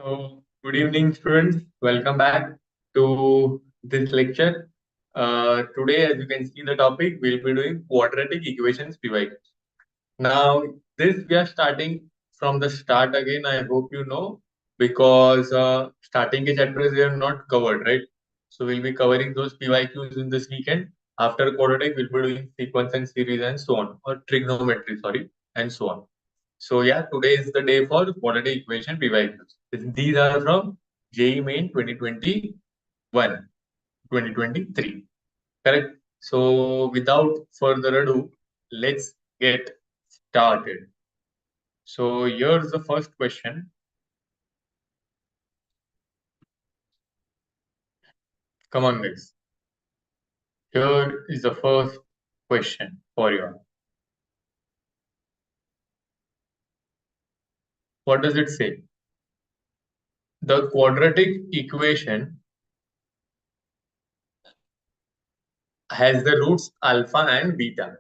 So, good evening, students. Welcome back to this lecture. Today, as you can see the topic, we'll be doing quadratic equations PYQs. Now, this we are starting from the start again. I hope you know because starting के chapters we are not covered, right? So we'll be covering those PYQs in this weekend. After quadratic, we'll be doing sequence and series and so on, or trigonometry, sorry, and so on. So yeah, today is the day for quadratic equation PYQs. These are from JEE Main 2021, 2023. Correct? So without further ado, let's get started. So here's the first question. Come on, guys. Here is the first question for you. What does it say? The quadratic equation has the roots alpha and beta.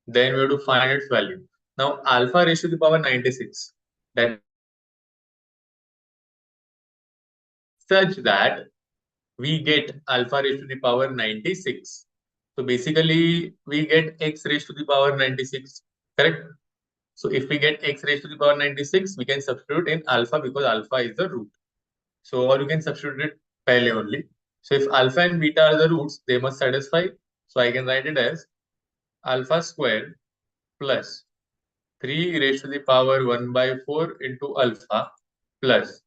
Then we have to find its value. Now, alpha raised to the power 96. That such that we get alpha raised to the power 96. So basically, we get x raised to the power 96. Correct? So if we get x raised to the power 96, we can substitute in alpha because alpha is the root. So, or you can substitute it pehle only. So if alpha and beta are the roots, they must satisfy. So I can write it as alpha squared plus 3 raised to the power 1 by 4 into alpha plus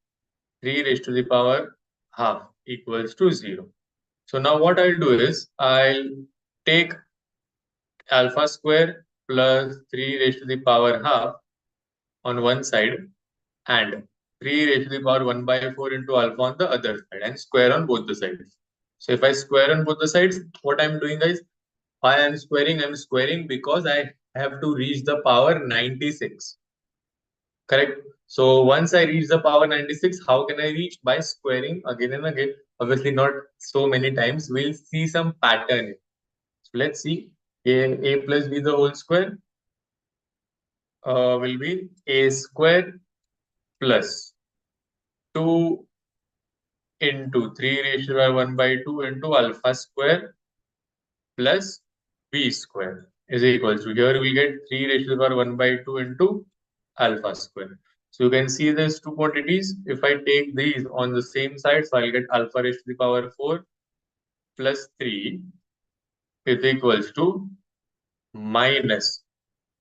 3 raised to the power half equals to 0. So now what I'll do is I'll take alpha square plus 3 raised to the power half on one side and 3 raised to the power 1 by 4 into alpha on the other side and square on both the sides. So if I square on both the sides, what I'm doing guys, why I'm squaring because I have to reach the power 96. Correct? So once I reach the power 96, how can I reach? By squaring again and again. Obviously not so many times. We'll see some pattern. So let's see. A plus b the whole square will be a square plus 2 into 3 raised to the power 1 by 2 into alpha square plus b square is equal to, here we get 3 raised to the power 1 by 2 into alpha square. So you can see these two quantities. If I take these on the same side, so I'll get alpha raised to the power 4 plus 3 is equals to minus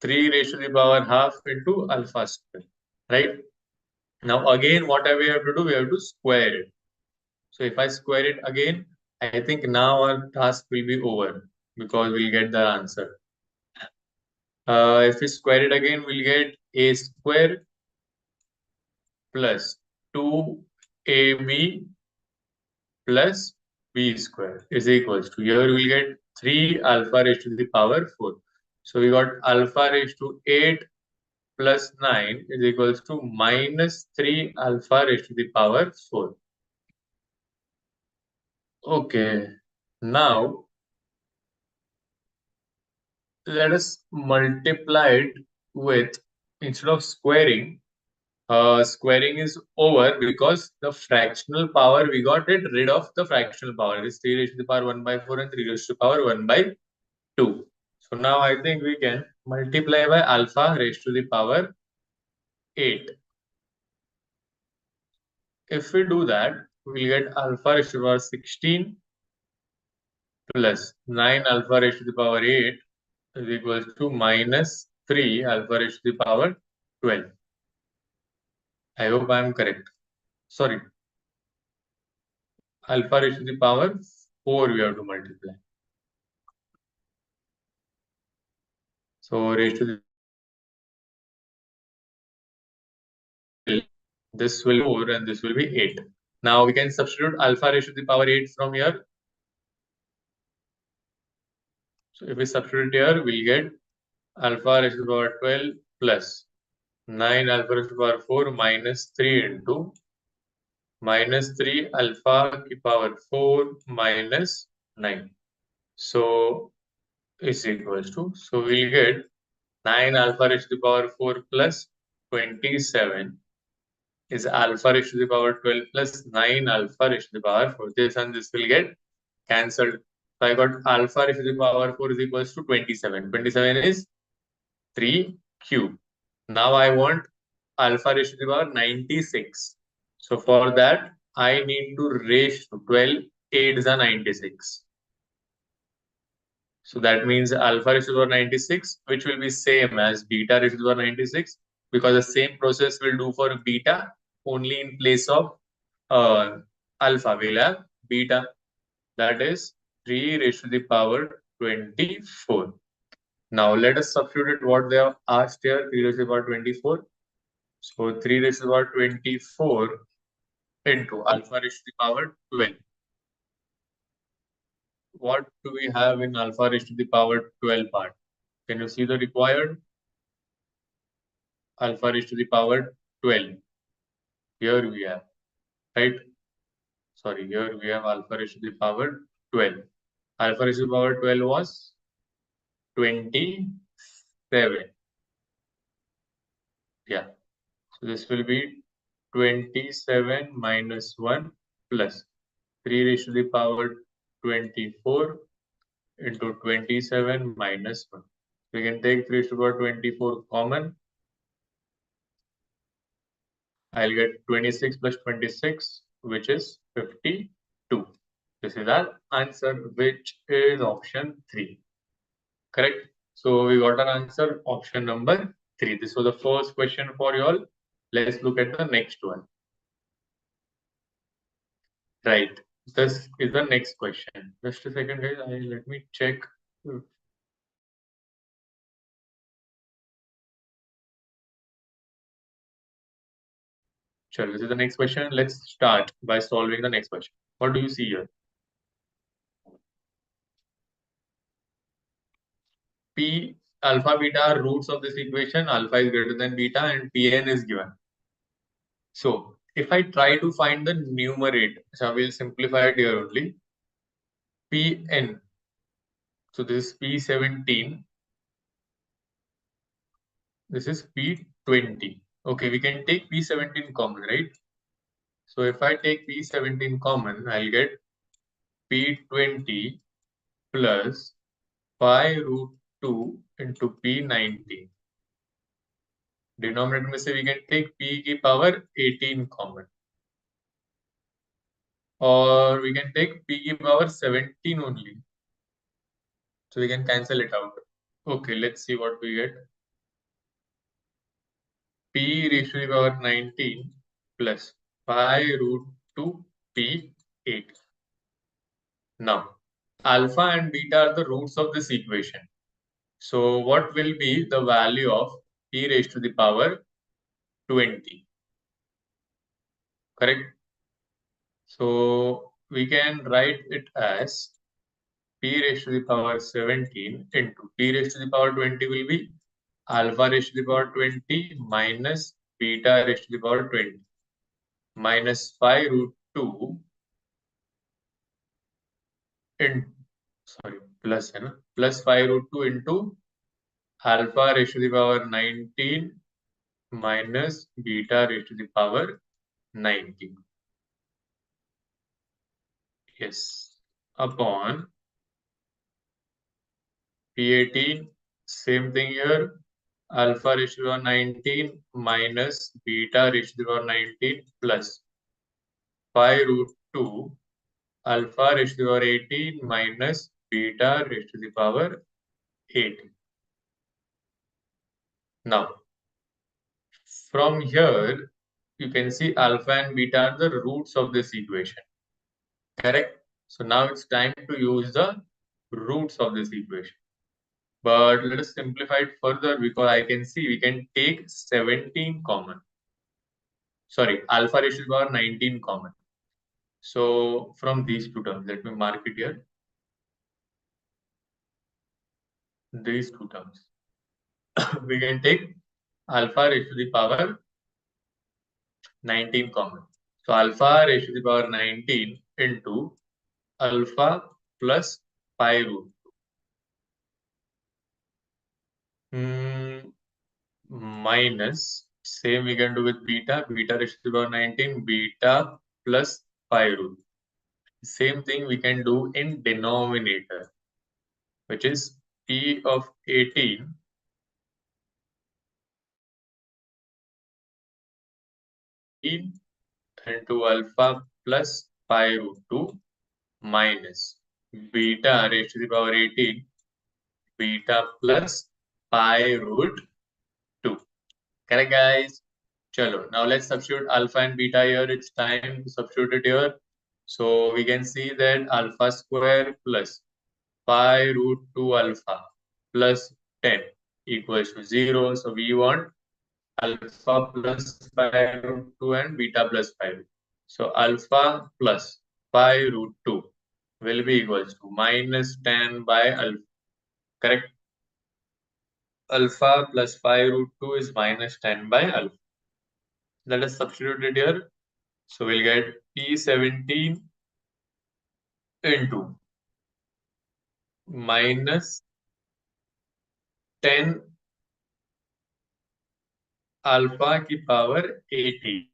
3 raised to the power half into alpha square. Right? Now again, what we have to do? We have to square it. So if I square it again, I think now our task will be over because we'll get the answer. If we square it again, we'll get a square plus 2ab plus b square is equals to, here we'll get 3 alpha raised to the power 4. So we got alpha raised to 8 plus 9 is equals to minus 3 alpha raised to the power 4. Okay, now let us multiply it with, instead of squaring, squaring is over because the fractional power, we got it rid of the fractional power. It is 3 raised to the power 1 by 4 and 3 raised to the power 1 by 2. So now I think we can multiply by alpha raised to the power 8. If we do that, we'll get alpha raised to the power 16 plus 9 alpha raised to the power 8 is equals to minus 3 alpha raised to the power 12. I hope I am correct. Sorry. Alpha raised to the power 4 we have to multiply. So raised to the, this will be 4 and this will be 8. Now we can substitute alpha raised to the power 8 from here. So if we substitute here, we'll get alpha raised to the power 12 plus 9 alpha raised to the power 4 minus 3 into minus 3 alpha ki power 4 minus 9. So is equals to, so we'll get 9 alpha raised to the power 4 plus 27 is alpha raised to the power 12 plus 9 alpha raised to the power 4. This and this will get cancelled. So I got alpha raised to the power 4 is equals to 27. 27 is 3 cube. Now I want alpha raised to the power 96. So for that, I need to raise to 12. 8 is a 96. So that means alpha raised to the power 96, which will be same as beta raised to the power 96, because the same process will do for beta, only in place of alpha we'll have beta. That is 3 raised to the power 24. Now let us substitute what they have asked here, 3 raised to the power 24. So 3 raised to the power 24 into alpha raised to the power 12. What do we have in alpha raised to the power 12 part? Can you see the required? Alpha raised to the power 12. Here we have, right? Sorry, here we have alpha raised to the power 12. Alpha raised to the power 12 was 27. Yeah. So this will be 27 minus 1 plus 3 raised to the power 24 into 27 minus 1. We can take 3 raised to the power 24 common. I'll get 26 plus 26, which is 52. This is our answer, which is option 3. Correct? So we got our answer, option number 3. This was the first question for you all. Let's look at the next one. Right. This is the next question. Just a second, guys. Let me check. Sure, this is the next question. Let's start by solving the next question. What do you see here? P alpha beta are roots of this equation. Alpha is greater than beta and Pn is given. So if I try to find the numerator, so I will simplify it here only. Pn. So this is P17. This is P20. Okay, we can take P17 common, right? So if I take P17 common, I'll get P20 plus pi root 2 into P19. Denominator में से we can take P की power 18 common. Or we can take P की power 17 only. So we can cancel it out. Okay, let's see what we get. P raised to the power 19 plus pi root 2 P8. Now, alpha and beta are the roots of this equation. So what will be the value of P raised to the power 20? Correct? So we can write it as P raised to the power 17 into P raised to the power 20 will be alpha raised to the power 20 minus beta raised to the power 20 minus pi root 2 in, plus है ना, plus pi root 2 into alpha raised to the power 19 minus beta raised to the power 19. Yes, upon P18, same thing here. Alpha raised to the power 19 minus beta raised to the power 19 plus pi root 2 alpha raised to the power 18 minus beta raised to the power 18. Now, from here, you can see alpha and beta are the roots of this equation. Correct? So now it's time to use the roots of this equation. But let us simplify it further because I can see we can take 17 common. Sorry, alpha raised to the power 19 common. So from these two terms, let me mark it here. These two terms. We can take alpha raised to the power 19 common. So alpha raised to the power 19 into alpha plus pi root 2 minus Same we can do with beta. Beta raised to the power 19, beta plus 5 root. Same thing we can do in denominator, which is p of 18 into alpha plus 5 root 2 minus beta raised to the power 18 beta plus pi root 2. Correct, guys? Chalo. Now let's substitute alpha and beta here. It's time to substitute it here. So we can see that alpha square plus pi root 2 alpha plus 10 equals to 0. So we want alpha plus pi root 2 and beta plus pi root. So alpha plus pi root 2 will be equals to minus 10 by alpha. Correct? Alpha plus pi root 2 is minus 10 by alpha. Let us substitute it here. So we'll get P17 into minus 10 alpha की power 18.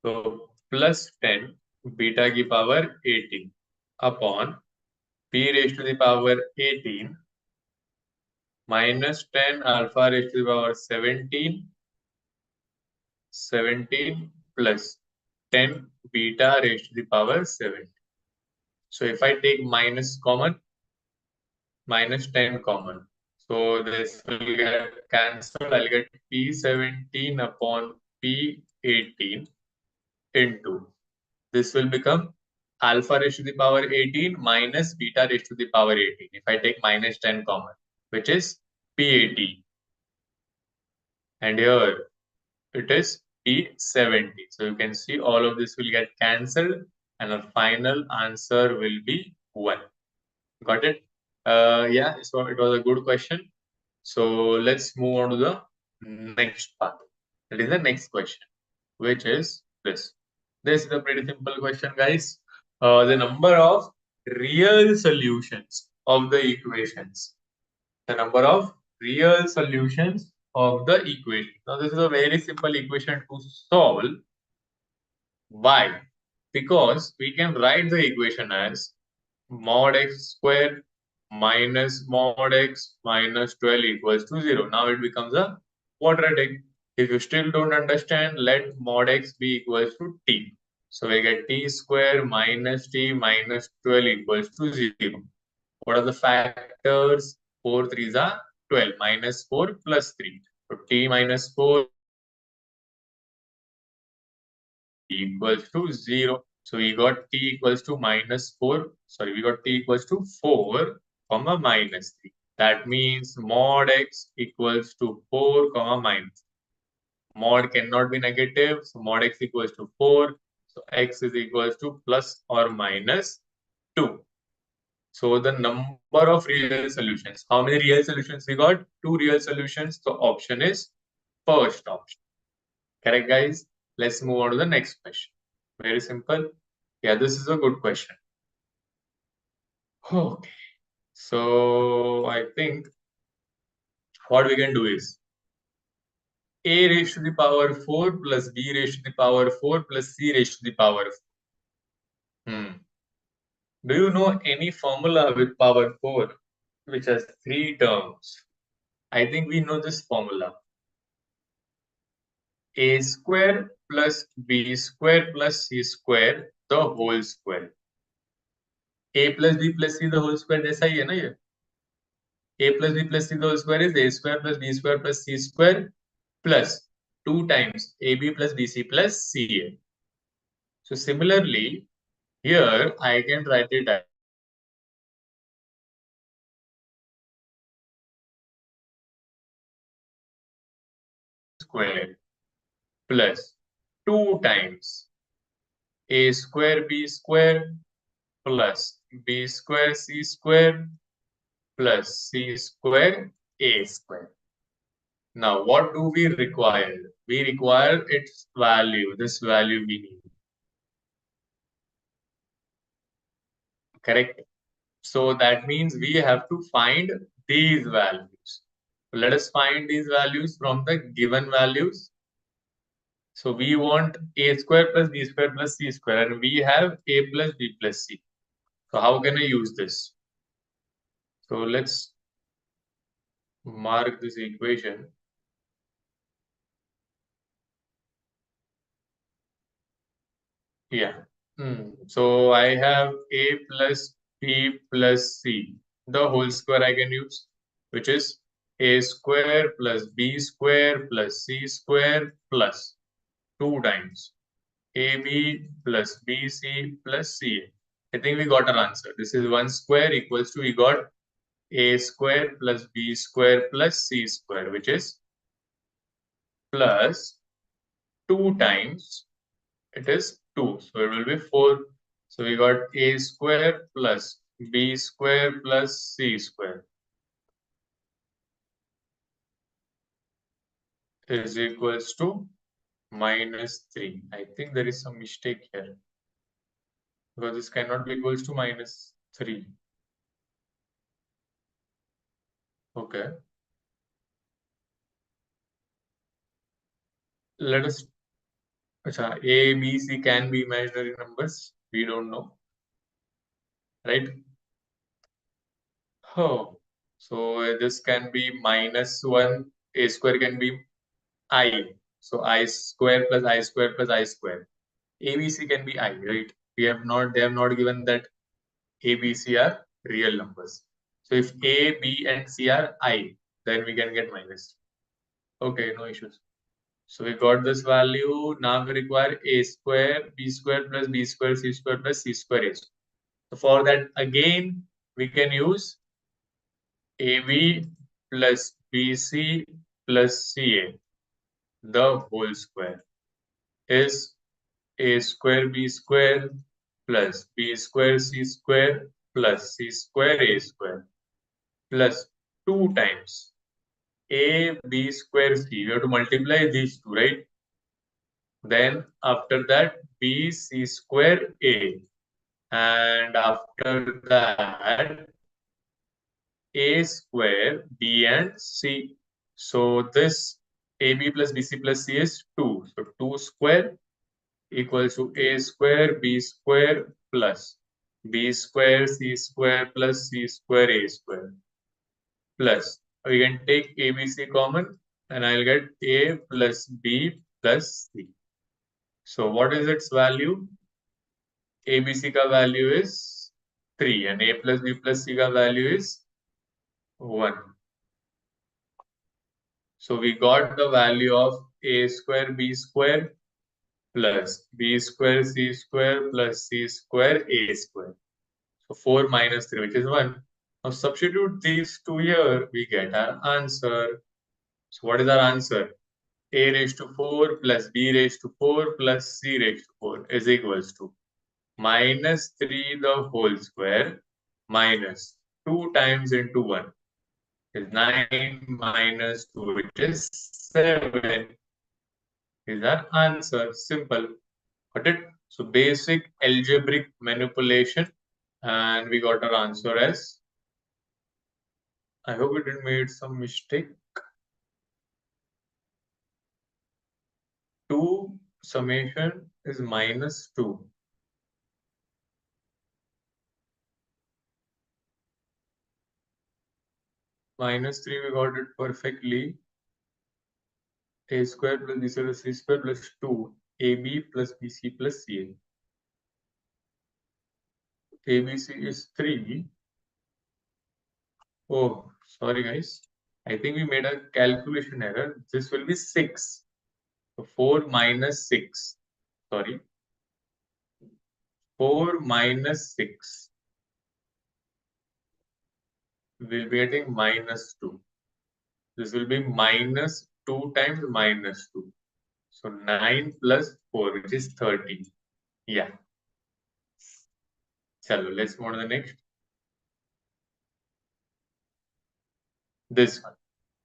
So plus 10 beta की power 18 upon p raised to the power 18 minus 10 alpha raised to the power 17 plus 10 beta raised to the power 7. So if I take minus common, minus 10 common. So this will get cancelled. I'll get P17 upon P18 into. This will become alpha raised to the power 18 minus beta raised to the power 18. If I take minus 10 common, which is P18. And here it is P70. So you can see all of this will get cancelled and our final answer will be 1. Got it? Yeah, so it was a good question. So let's move on to the next part. That is the next question, which is this. This is a pretty simple question, guys. The number of real solutions of the equations. The number of real solutions of the equation. Now, this is a very simple equation to solve. Why? Because we can write the equation as mod x square minus mod x minus 12 equals to 0. Now it becomes a quadratic. If you still don't understand, let mod x be equals to t. So we get t square minus t minus 12 equals to 0. What are the factors? 4 3s are 12 minus 4 plus 3. So t minus 4 equals to 0. So we got t equals to minus 4. Sorry, we got t equals to 4 comma minus 3. That means mod x equals to 4 comma minus. Mod cannot be negative. So mod x equals to 4. So x is equals to plus or minus 2. So the number of real solutions. How many real solutions we got? 2 real solutions. So option is first option. Correct, guys? Let's move on to the next question. Very simple. Yeah, this is a good question. Okay. So I think what we can do is a raised to the power 4 plus b raised to the power 4 plus c raised to the power 4. Do you know any formula with power 4 which has 3 terms? I think we know this formula. A square plus b square plus c square the whole square. A plus b plus c the whole square जैसा ही है ना ये? A plus b plus c the whole square is a square plus b square plus c square plus 2 times ab plus bc plus ca. So similarly, here I can write it as square plus 2 times a square b square plus b square c square plus c square a square. Now, what do we require? We require its value. This value we need. Correct? So that means we have to find these values. Let us find these values from the given values. So we want a square plus b square plus c square, and we have a plus b plus c. So how can I use this? So let's mark this equation. Yeah. So I have a plus b plus c. The whole square I can use, which is a square plus b square plus c square plus 2 times AB plus BC plus CA. I think we got our answer. This is 1 square equals to, we got A square plus B square plus C square, which is plus 2 times, it is 2. So it will be 4. So we got A square plus B square plus C square is equals to minus 3. I think there is some mistake here, because this cannot be equals to minus 3. Okay. Let us Acha, A, B, C can be imaginary numbers. We don't know, right? Oh, so this can be minus 1. A square can be I. So I square plus I square plus I square. A, B, C can be I, right? They have not given that A, B, C are real numbers. So if A, B, and C are I, then we can get minus. Okay, no issues. So we got this value. Now we require A square, B square plus B square, C square plus C square A. So for that, again, we can use AB plus BC plus CA. The whole square is A square B square plus B square C square plus C square A square plus 2 times A B square C. We have to multiply these two, right? Then after that, B C square A. And after that, A square, B and C. So this AB plus BC plus C is 2. So 2 square equals to A square, B square plus B square, C square plus C square, A square plus. We can take ABC common and I'll get A plus B plus C. So what is its value? ABC ka value is 3 and A plus B plus C ka value is 1. So we got the value of A square B square plus B square C square plus C square A square. So 4 minus 3, which is 1. Now substitute these two here, we get our answer. So what is our answer? A raised to 4 plus B raised to 4 plus C raised to 4 is equals to minus 3 the whole square minus 2 times into 1 is 9 minus 2, which is 7. Is our answer. Simple. Got it? So basic algebraic manipulation, and we got our answer as, I hope we didn't made some mistake. 2 summation is minus 2. Minus 3, we got it perfectly. A square plus B square plus C square plus 2. AB plus BC plus CA. ABC is 3. Oh, sorry guys. I think we made a calculation error. This will be 6. So 4 minus 6. Sorry. 4 minus 6. We'll be getting minus 2. This will be minus 2 times minus 2. So 9 plus 4, which is 30. Yeah. Chalo, let's move on to the next. This one.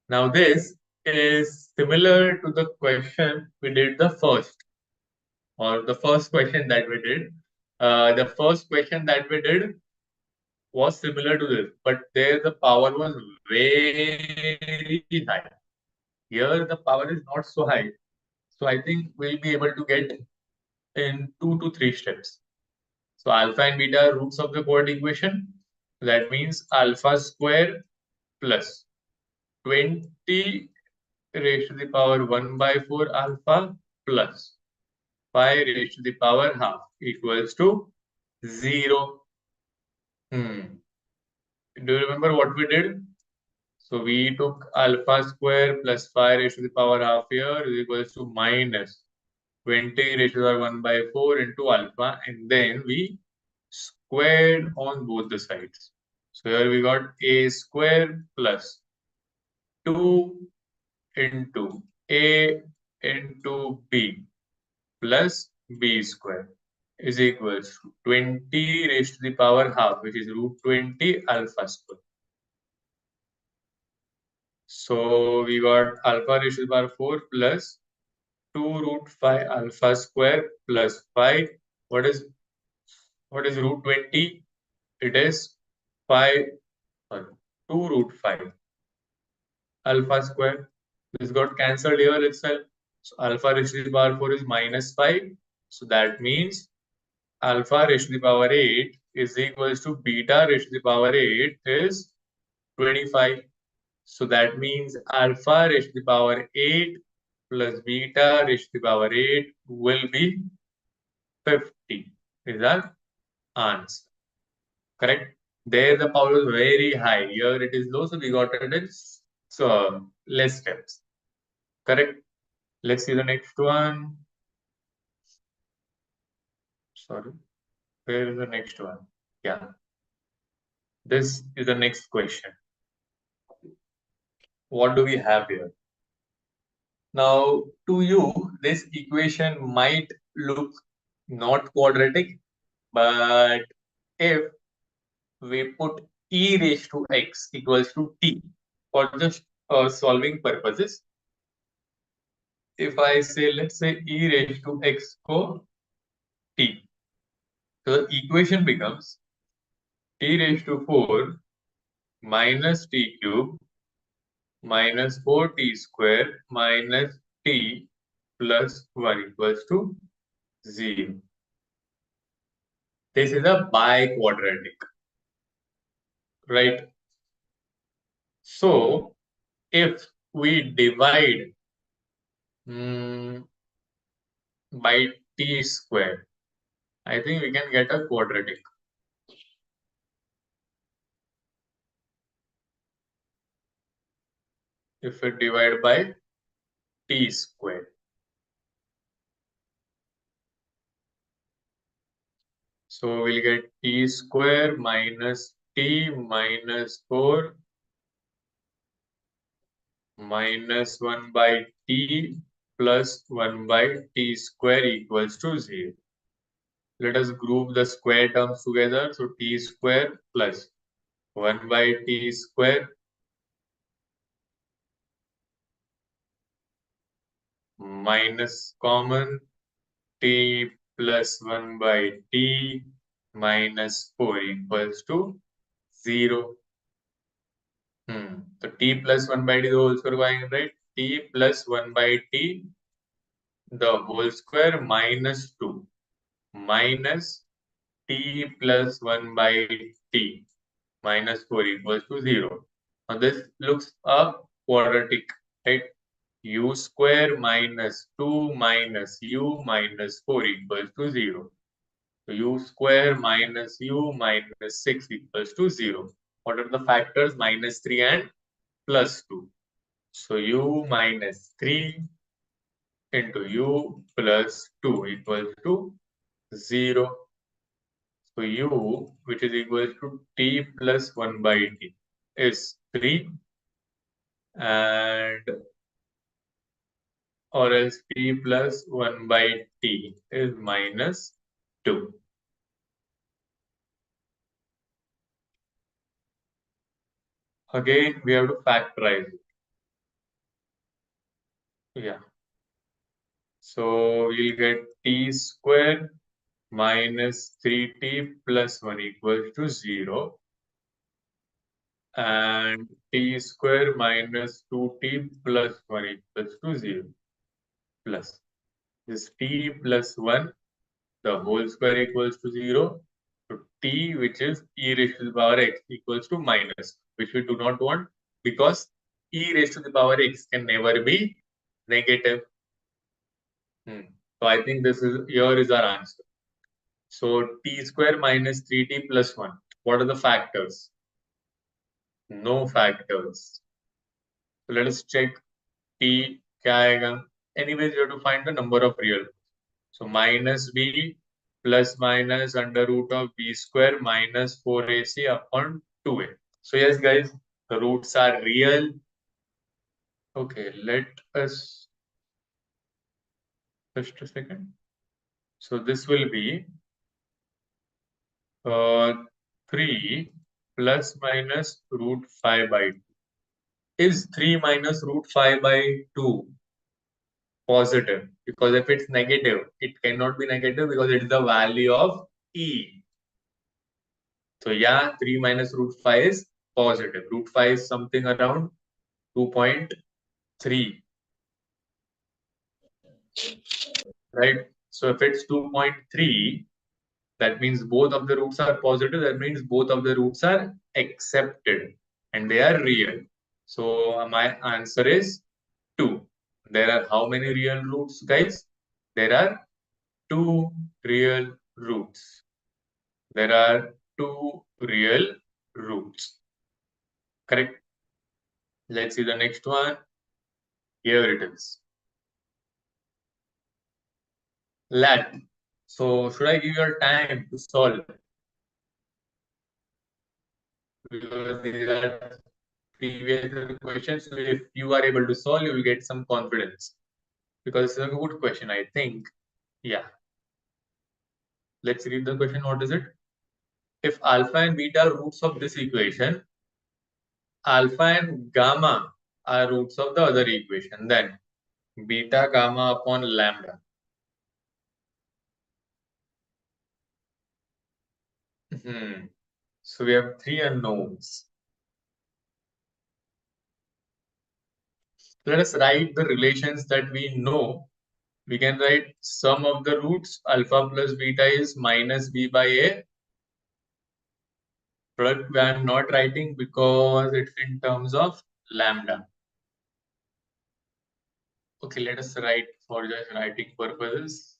Now this is similar to the question we did the first, or the first question that we did. The first question that we did, was similar to this, but there the power was very high. Here the power is not so high. So I think we'll be able to get in 2 to 3 steps. So alpha and beta are roots of the quadratic equation. That means alpha square plus 20 raised to the power 1 by 4 alpha plus 5 raised to the power half equals to 0. Do you remember what we did? So we took alpha square plus 5 raised to the power half here is equals to minus 20 raised to the power 1 by 4 into alpha, and then we squared on both the sides. So here we got a square plus 2 into a into b plus b square is equals to 20 raised to the power half, which is root 20 alpha square. So we got alpha raised to the power 4 plus 2 root 5 alpha square plus 5. What is root 20? It is 5, sorry, 2 root 5 alpha square. This got cancelled here itself. So alpha raised to the power 4 is minus 5. So that means alpha raised to the power 8 is equals to beta raised to the power 8 is 25. So that means alpha raised to the power 8 plus beta raised to the power 8 will be 50. Is our answer. Correct? There the power is very high. Here it is low, so we got it in less steps. Correct? Let's see the next one. Sorry. Where is the next one? Yeah. This is the next question. What do we have here? Now, to you, this equation might look not quadratic, but if we put e raised to x equals to t for just solving purposes, if I say, let's say e raised to x को t, so the equation becomes t raised to 4 minus t cube minus 4t square minus t plus 1 equals to 0. This is a biquadratic, right? So, if we divide by t square, I think we can get a quadratic. If we divide by t square. So we'll get t square minus t minus 4 minus 1 by t plus 1 by t square equals to 0. Let us group the square terms together. So t square plus 1 by t square minus common t plus 1 by t minus 4 equals to 0. So t plus 1 by t the whole square going right? T plus 1 by t the whole square minus 2 minus t plus 1 by t minus 4 equals to 0. Now this looks a quadratic, right? U square minus 2 minus u minus 4 equals to 0. So u square minus u minus 6 equals to 0. What are the factors? Minus 3 and plus 2. So u minus 3 into u plus 2 equals to 0. So u, which is equal to t plus 1 by t, is 3, and or else t plus 1 by t is minus 2. Again, we have to factorize it. Yeah. So we'll get t square minus 3t plus 1 equals to 0. and t square minus 2t plus 1 equals to 0 plus this t plus 1 the whole square equals to 0. So t, which is e raised to the power x, equals to minus, which we do not want because e raised to the power x can never be negative. So I think here is our answer. So t square minus 3t plus 1. What are the factors? No factors. So let us check t क्या आएगा? Anyways, you have to find the number of real. So minus b plus minus under root of b square minus 4ac upon 2a. So yes, guys, the roots are real. Okay, let us just a second. So this will be 3 plus minus root 5 by 2. Is 3 minus root 5 by 2 positive? Because if it's negative, it cannot be negative because it is the value of e. So yeah, 3 minus root 5 is positive. Root 5 is something around 2.3, right? So if it's 2.3, that means both of the roots are positive. That means both of the roots are accepted and they are real. So my answer is 2. There are how many real roots, guys? There are 2 real roots. There are 2 real roots. Correct? Let's see the next one. Here it is. Lat. So should I give you time to solve? Because these are previous questions. So if you are able to solve, you will get some confidence. Because it's a good question, I think. Yeah. Let's read the question. What is it? If alpha and beta are roots of this equation, alpha and gamma are roots of the other equation, then beta gamma upon lambda. So we have 3 unknowns. Let us write the relations that we know. We can write sum of the roots alpha plus beta is minus b by a. But I am not writing because it's in terms of lambda. Okay, let us write for just writing purposes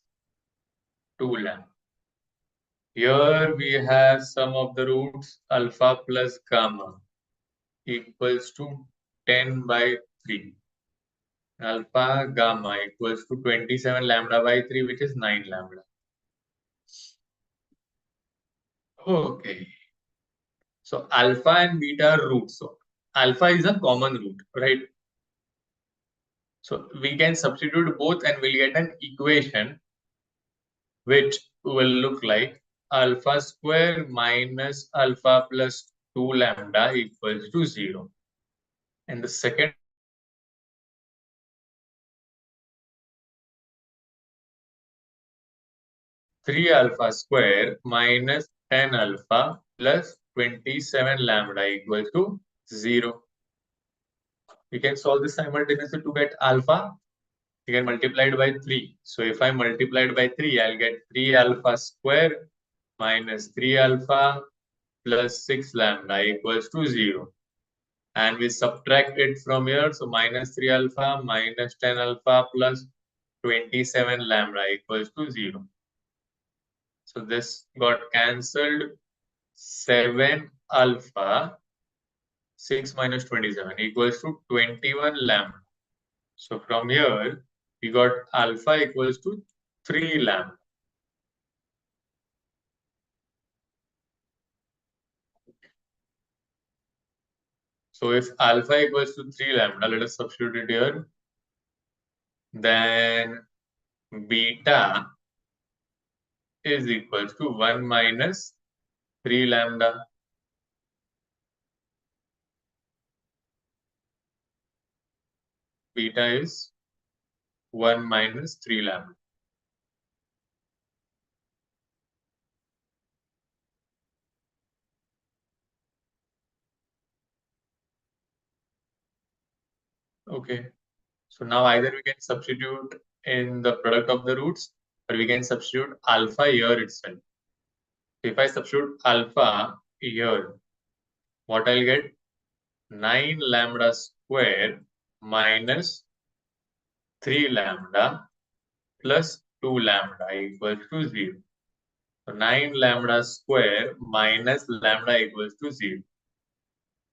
2 lambda. Here we have sum of the roots alpha plus gamma equals to 10 by 3. Alpha gamma equals to 27 lambda by 3, which is 9 lambda. Okay. So alpha and beta are roots. So alpha is a common root, right? So we can substitute both and we'll get an equation which will look like alpha square minus alpha plus 2 lambda equals to 0. And the second 3 alpha square minus 10 alpha plus 27 lambda equals to 0. We can solve this simultaneously to get alpha. You can multiply it by 3. So if I multiply it by 3, I'll get 3 alpha square minus 3 alpha plus 6 lambda equals to 0. And we subtract it from here. So minus 3 alpha minus 10 alpha plus 27 lambda equals to 0. So this got cancelled. 7 alpha 6 minus 27 equals to 21 lambda. So from here, we got alpha equals to 3 lambda. So if alpha equals to 3 lambda, let us substitute it here. Then beta is equals to 1 minus 3 lambda. Beta is 1 minus 3 lambda. Okay. So now either we can substitute in the product of the roots or we can substitute alpha here itself. If I substitute alpha here, what I'll get? 9 lambda square minus 3 lambda plus 2 lambda equals to 0. So 9 lambda square minus lambda equals to 0.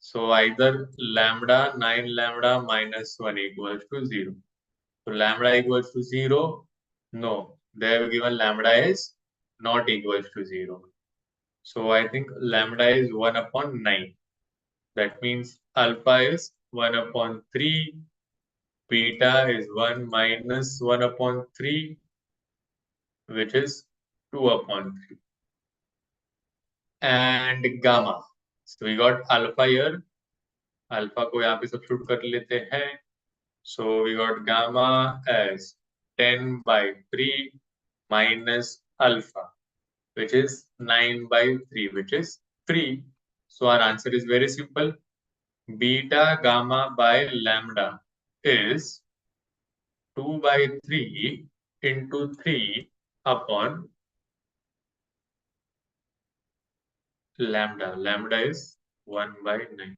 So either lambda 9 lambda minus 1 equals to 0. So lambda equals to 0? No. They have given lambda is not equals to 0. So I think lambda is 1 upon 9. That means alpha is 1 upon 3. Beta is 1 minus 1 upon 3, which is 2 upon 3. And gamma. So we got alpha here. Alpha को यहाँ पे substitute कर लेते हैं. So we got gamma as 10 by 3 minus alpha, which is 9 by 3, which is 3. So our answer is very simple. Beta gamma by lambda is 2 by 3 into 3 upon lambda. Lambda is 1 by 9.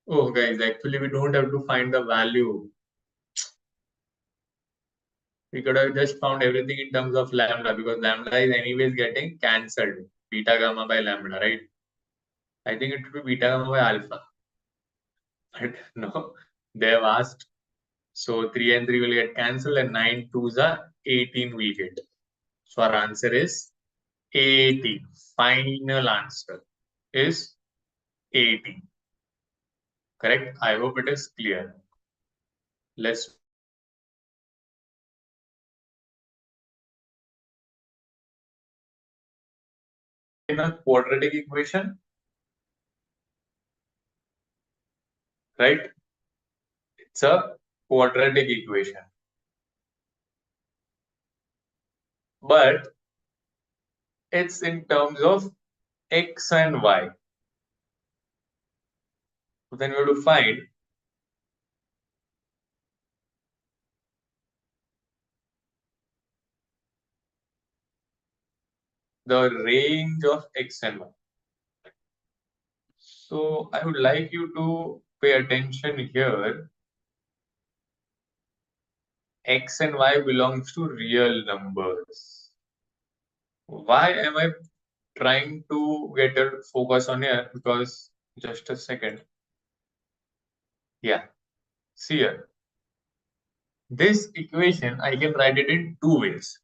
Oh, guys, actually, we don't have to find the value. We could have just found everything in terms of lambda because lambda is anyways getting cancelled. Beta gamma by lambda, right? I think it should be beta gamma by alpha. But no, they have asked. So 3 and 3 will get cancelled and 9 twos are 18 will get. So our answer is 18. Final answer is 18. Correct? I hope it is clear. Let's in a quadratic equation, right? It's a quadratic equation. But it's in terms of x and y. So then we have to find the range of x and y. So I would like you to pay attention here. X and y belongs to real numbers. Why am I trying to get a focus on here? Because just a second. Yeah, see here. This equation, I can write it in two ways.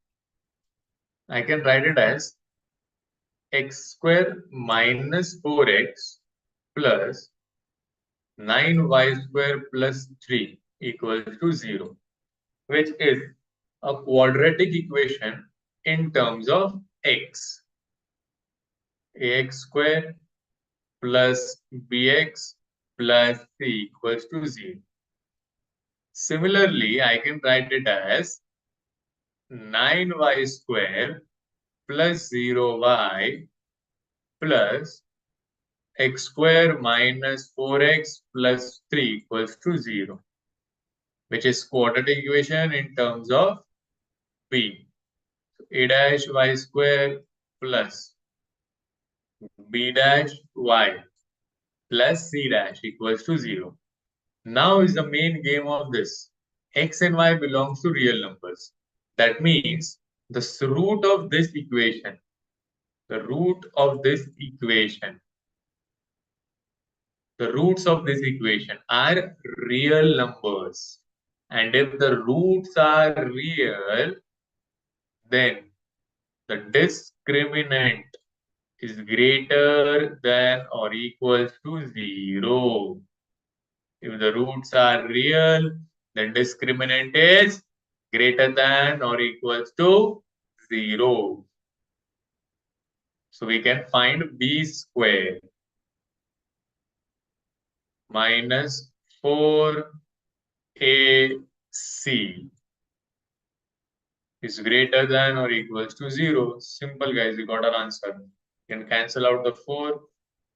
I can write it as x square minus 4x plus 9y square plus 3 equals to 0, which is a quadratic equation in terms of x. Ax square plus bx plus c equals to 0. Similarly, I can write it as 9y square plus 0y plus x square minus 4x plus 3 equals to 0, which is quadratic equation in terms of b. So a dash y square plus b dash y plus c dash equals to 0. Now is the main game of this. X and y belongs to real numbers. That means the root of this equation, the root of this equation, the roots of this equation are real numbers. And if the roots are real, then the discriminant is greater than or equals to 0. If the roots are real, then discriminant is greater than or equals to 0. So we can find b square minus 4ac is greater than or equals to 0. Simple, guys, we got our answer. You can cancel out the 4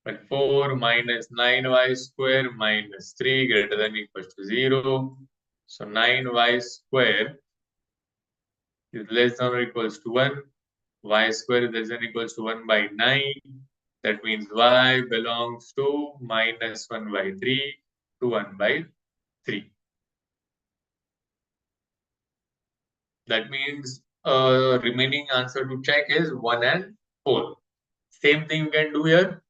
But 4 minus 9y square minus 3 greater than or equals to 0. So 9y square is less than or equals to 1. Y square is less than or equals to 1 by 9. That means y belongs to minus 1 by 3 to 1 by 3. That means remaining answer to check is 1 and 4. Same thing you can do here.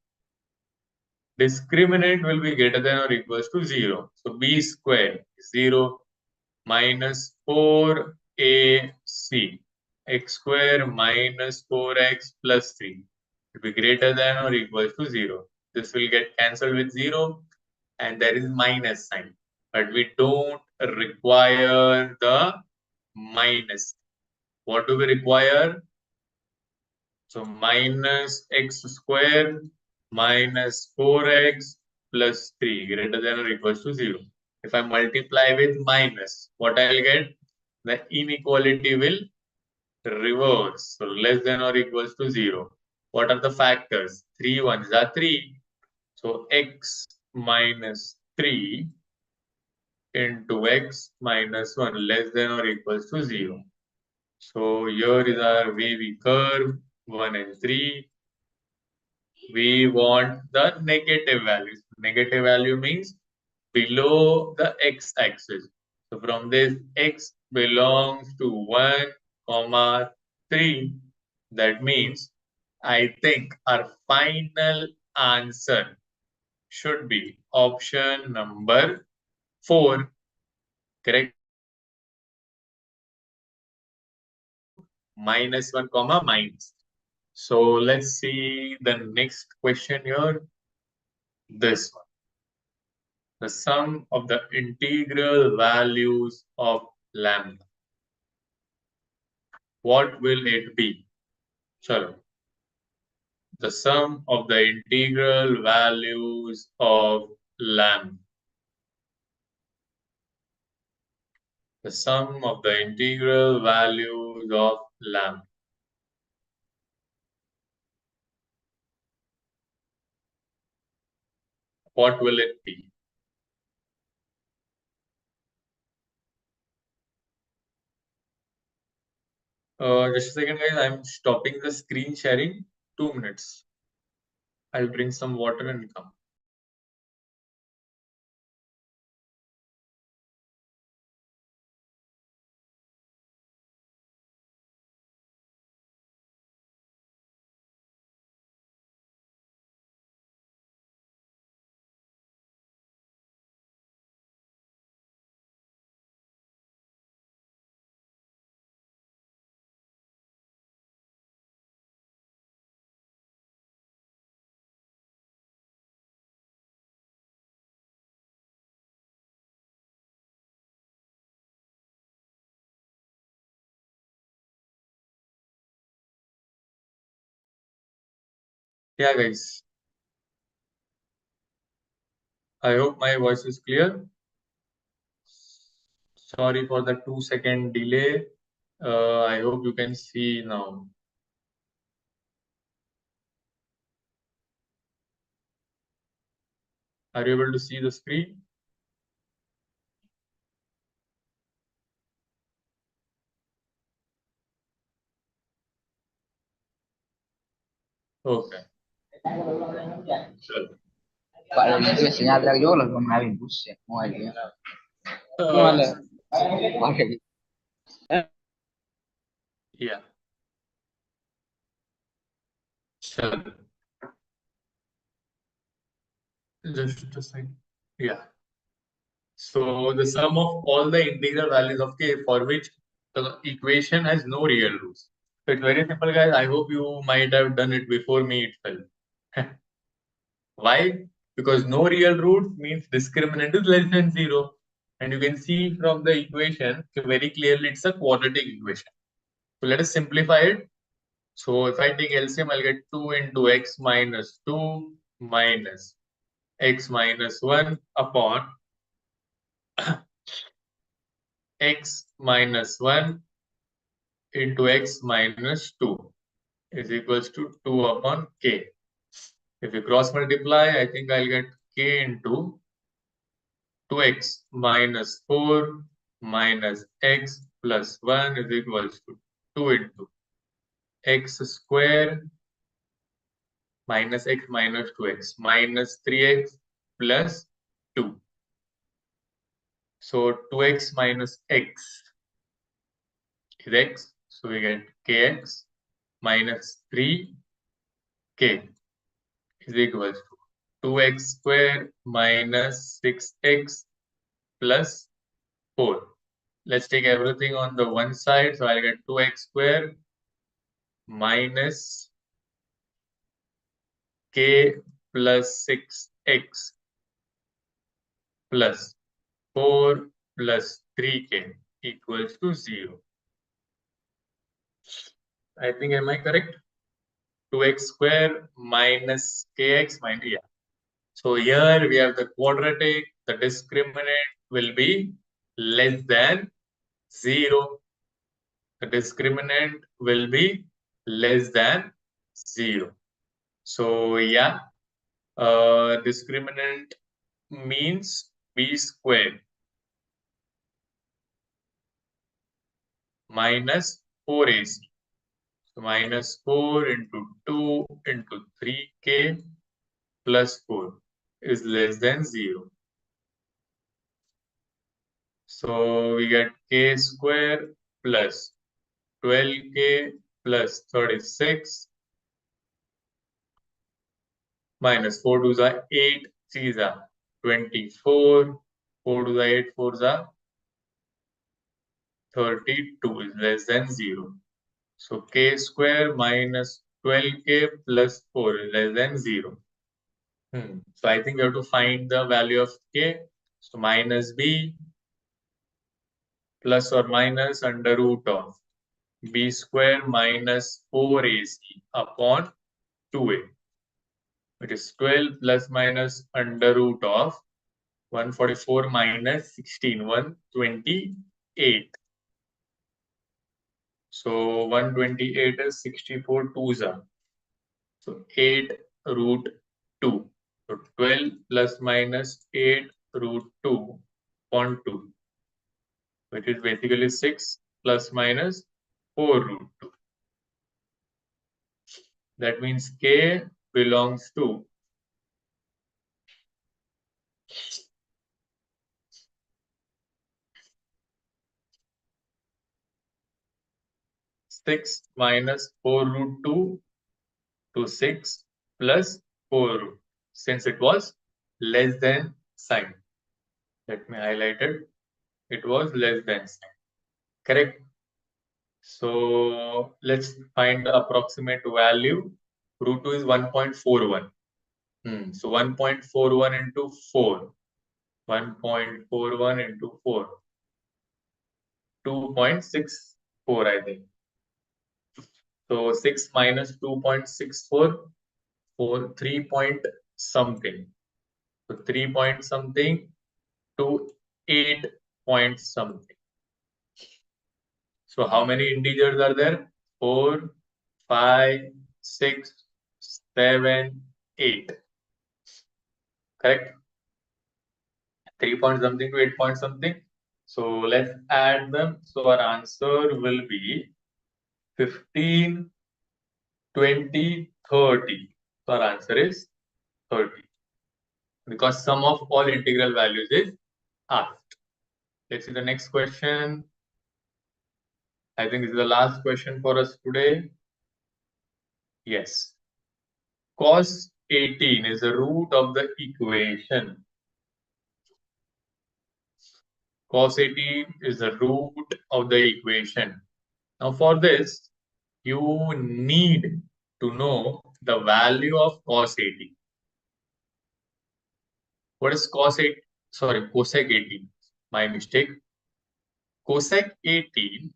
Discriminant will be greater than or equals to 0. So b square is 0 minus 4ac x square minus 4x plus 3 will be greater than or equals to 0. This will get cancelled with 0 and there is minus sign. But we don't require the minus. What do we require? So minus x square minus 4x plus 3 greater than or equals to 0. If I multiply with minus, what I'll get? The inequality will reverse. So less than or equals to 0. What are the factors? 3 ones are 3. So x minus 3 into x minus 1 less than or equals to 0. So here is our wavy curve 1 and 3. We want the negative values. Negative value means below the x-axis. So from this x belongs to 1, comma 3. That means I think our final answer should be option number 4. Correct? Minus 1, comma minus. So let's see the next question here. This one. The sum of the integral values of lambda. What will it be? Chalo. The sum of the integral values of lambda. The sum of the integral values of lambda. What will it be? Just a second, guys. I'm stopping the screen sharing. 2 minutes. I'll bring some water and come. Yeah, guys. I hope my voice is clear. Sorry for the 2-second delay. I hope you can see now. Are you able to see the screen? Okay. Sure. Para mí que enseñar a yo los vamos a ver bus mo ay Yeah. Sure. Just a second. Yeah. So the sum of all the integral values of k for which the equation has no real roots. So it's very simple, guys. I hope you might have done it before me itself. Why? Because no real root means discriminant is less than 0. And you can see from the equation very clearly it's a quadratic equation. So let us simplify it. So if I take LCM, I'll get 2 into x minus 2 minus x minus 1 upon x minus 1 into x minus 2 is equals to 2 upon k. If you cross multiply, I think I'll get k into 2x minus 4 minus x plus 1 is equals to 2 into x square minus x minus 2x minus 3x plus 2. So 2x minus x is x. So we get kx minus 3k is equals to 2x square minus 6x plus 4. Let's take everything on the one side. So I'll get 2x square minus k plus 6x plus 4 plus 3k equals to 0. I think, am I correct? 2x square minus kx minus, yeah. So here we have the quadratic, the discriminant will be less than 0. The discriminant will be less than 0. So yeah, discriminant means b squared minus 4ac. So minus 4 into 2 into 3k plus 4 is less than 0. So we get k square plus 12k plus 36 minus 4 to the 8 3 the 24, 4 to the 8 4 the 32 is less than 0. So k square minus 12k plus 4 is less than 0. So I think we have to find the value of k. So minus b plus or minus under root of b square minus 4ac upon 2a, which is 12 plus minus under root of 144 minus 16, 128. So 128 is 64 twos are. So 8 root 2. So 12 plus minus 8 root 2 upon 2, which is basically 6 plus minus 4 root 2. That means k belongs to 6 minus 4 root 2 to 6 plus 4 root, since it was less than sign. Let me highlight it. It was less than sign. Correct? So let's find the approximate value. Root 2 is 1.41. So 1.41 into 4. 1.41 into 4. 2.64, I think. So 6 minus 2.64, 3 point something. So 3 point something to 8 point something. So how many integers are there? 4, 5, 6, 7, 8. Correct? 3 point something to 8 point something. So let's add them. So our answer will be 15, 20, 30. So our answer is 30. Because sum of all integral values is asked. Let's see the next question. I think this is the last question for us today. Yes. Cos 18 is the root of the equation. Cos 18 is the root of the equation. Now for this, you need to know the value of cos 18. What is cos 8? Sorry, cosec 18. My mistake. Cosec 18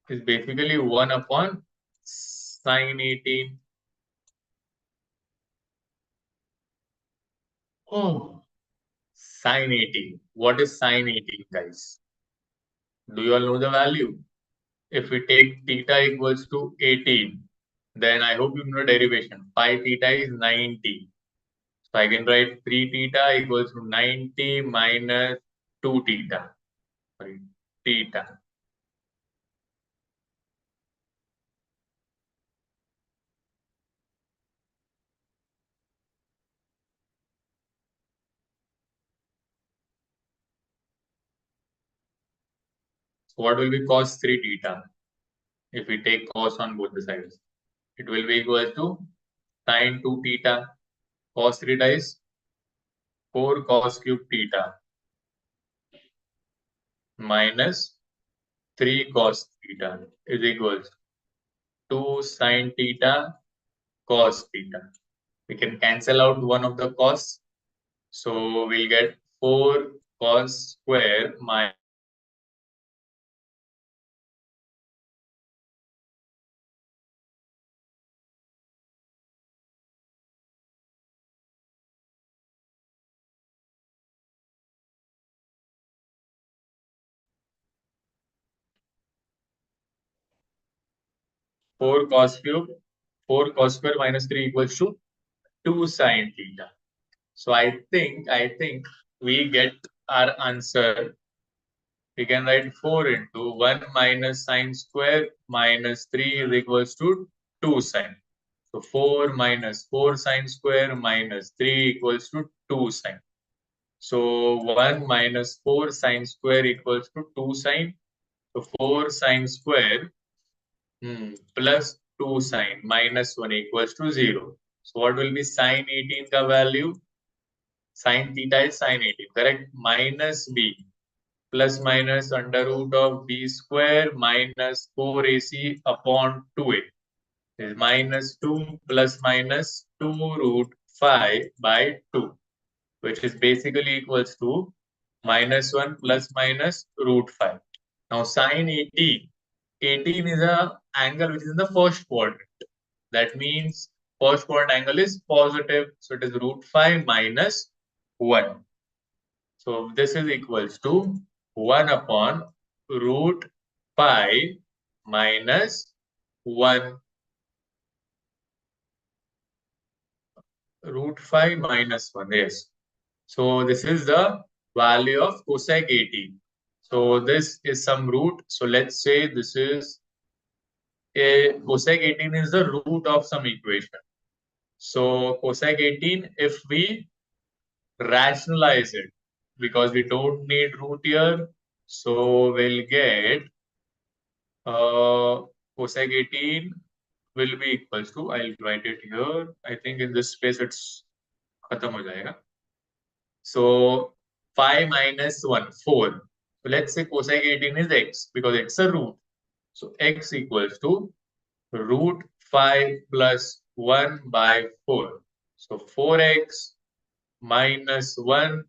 is basically 1 upon sine 18. Oh, sine 18. What is sine 18, guys? Do you all know the value? If we take theta equals to 18, Then I hope you know derivation. Phi theta is 90. So I can write 3 theta equals to 90 minus 2 theta. Sorry, theta. So what will be cos 3 theta if we take cos on both the sides? It will be equal to sin 2 theta. Cos 3 theta is 4 cos cube theta minus 3 cos theta is equals to 2 sin theta cos theta. We can cancel out one of the cos. So we'll get 4 cos square minus 4 cos cube, 4 cos square minus 3 equals to 2 sin theta. So I think we get our answer. We can write 4 into 1 minus sine square minus 3 is equals to 2 sine. So 4 minus 4 sine square minus 3 equals to 2 sine. So 1 minus 4 sine square equals to 2 sine. So 4 sine square plus 2 sine minus 1 equals to 0. So what will be sine 18 ka value? Sine theta is sine 18, correct? Minus b plus minus under root of b square minus 4ac upon 2a is minus 2 plus minus 2 root 5 by 2, which is basically equals to minus 1 plus minus root 5. Now sine 18, 18 is a angle which is in the first quadrant. That means first quadrant angle is positive. So it is root 5 minus 1. So this is equals to 1 upon root 5 minus 1. Root 5 minus 1, yes. So this is the value of cosec 18. So this is some root. So let's say this is a cosec 18 is the root of some equation. So cosec 18, if we rationalize it, because we don't need root here, so we'll get cosec 18 will be equals to, I'll write it here. I think in this space it's khatam ho jayega. So 5 minus 1, 4. So let's say cosec 18 is x because it's a root. So x equals to root 5 plus 1 by 4. So 4x minus 1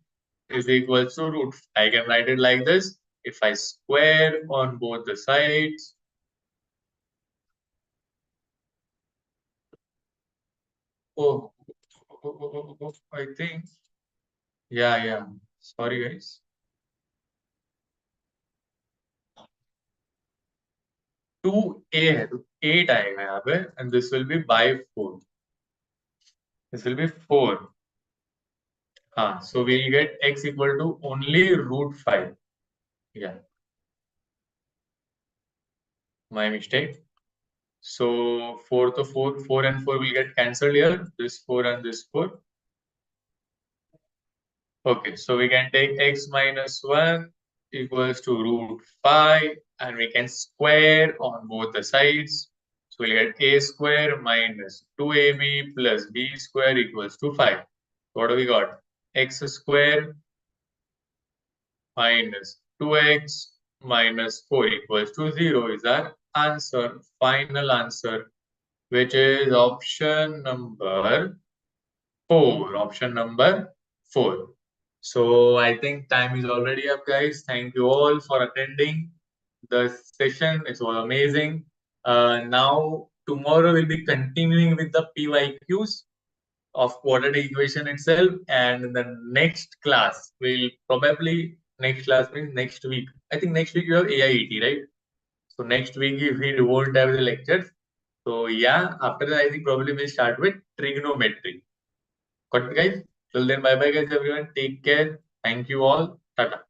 is equal to root. I can write it like this. If I square on both the sides, oh, I think, yeah. Sorry, guys. 2a है तो 8 आएगा यहाँ पे and this will be by 4. This will be 4. So we'll get x equal to only root 5. Yeah, my mistake. So 4 to 4, 4 and 4 will get cancelled here. This 4 and this 4. Okay, so we can take x minus 1 equals to root 5 and we can square on both the sides. So we'll get a square minus 2ab plus b square equals to 5. What do we got? X square minus 2x minus 4 equals to 0 is our answer, final answer, which is option number 4. Option number 4. So I think time is already up, guys. Thank you all for attending the session. It was amazing. Now tomorrow we'll be continuing with the PYQs of quadratic equation itself, and in the next class we'll probably next class means next week. I think next week you have AIET, right? So next week if we won't have the lectures, So yeah, after that I think probably we'll start with trigonometry. Got it, guys? Till then, bye bye, guys, everyone. Take care. Thank you all. Tata.